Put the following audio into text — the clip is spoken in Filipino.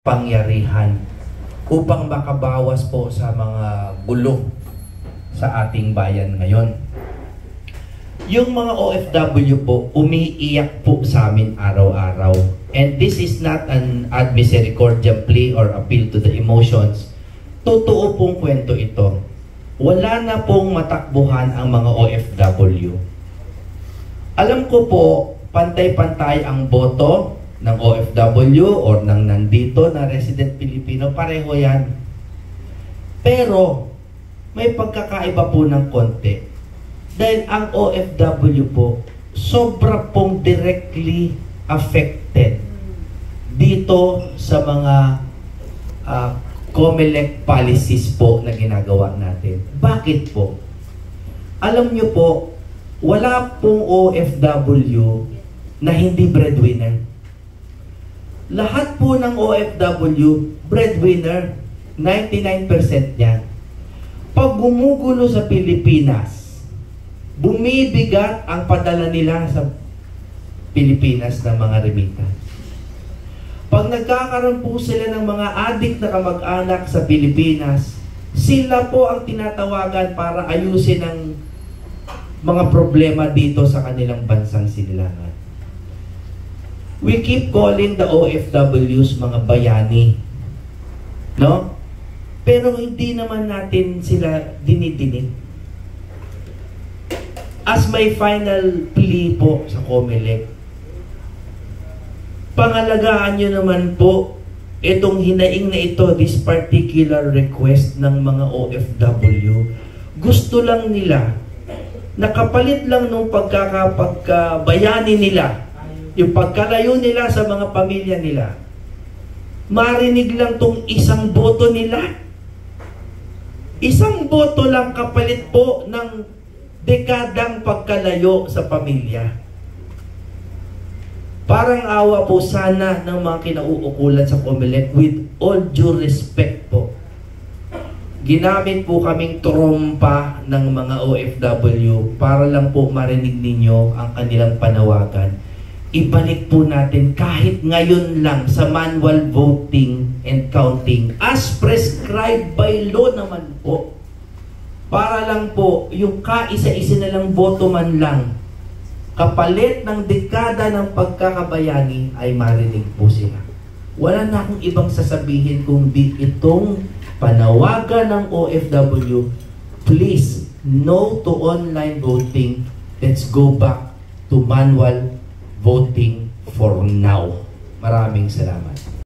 pangyarihan upang makabawas po sa mga gulo sa ating bayan ngayon. Yung mga OFW po, umiiyak po sa amin araw-araw. And this is not an ad misericordia plea or appeal to the emotions. Totoo pong kwento ito. Wala na pong matakbuhan ang mga OFW. Alam ko po, pantay-pantay ang boto ng OFW or ng nandito na resident Pilipino, pareho yan. Pero, may pagkakaiba po ng konti. Dahil ang OFW po, sobra pong directly affected dito sa mga COMELEC policies po na ginagawa natin. Bakit po? Alam nyo po, wala pong OFW na hindi breadwinner. Lahat po ng OFW, breadwinner, 99% niya. Pag gumugulo sa Pilipinas, bumibigat ang padala nila sa Pilipinas ng mga remittance. Pag nagkakaroon po sila ng mga adik na kamag-anak sa Pilipinas, sila po ang tinatawagan para ayusin ang mga problema dito sa kanilang bansang sinilangan. We keep calling the OFWs mga bayani. No? Pero hindi naman natin sila dinidinig. As my final plea po sa COMELEC, pangalagaan nyo naman po itong hinaing na ito, this particular request ng mga OFW. Gusto lang nila, nakapalit lang nung pagkakabayani nila, yung pagkalayo nila sa mga pamilya nila, marinig lang tong isang boto nila. Isang boto lang kapalit po ng dekadang pagkalayo sa pamilya. Parang awa po sana ng mga kinauukulan sa COMELEC, with all due respect po. Ginamit po kaming trompa ng mga OFW para lang po marinig ninyo ang kanilang panawagan. Ibalik po natin kahit ngayon lang sa manual voting and counting as prescribed by law naman po. Para lang po yung kaisa-isa na lang boto man lang kapalit ng dekada ng pagkakabayani ay marinig po sila. Wala na akong ibang sasabihin kundi itong panawagan ng OFW, please, no to online voting. Let's go back to manual voting for now. Maraming salamat.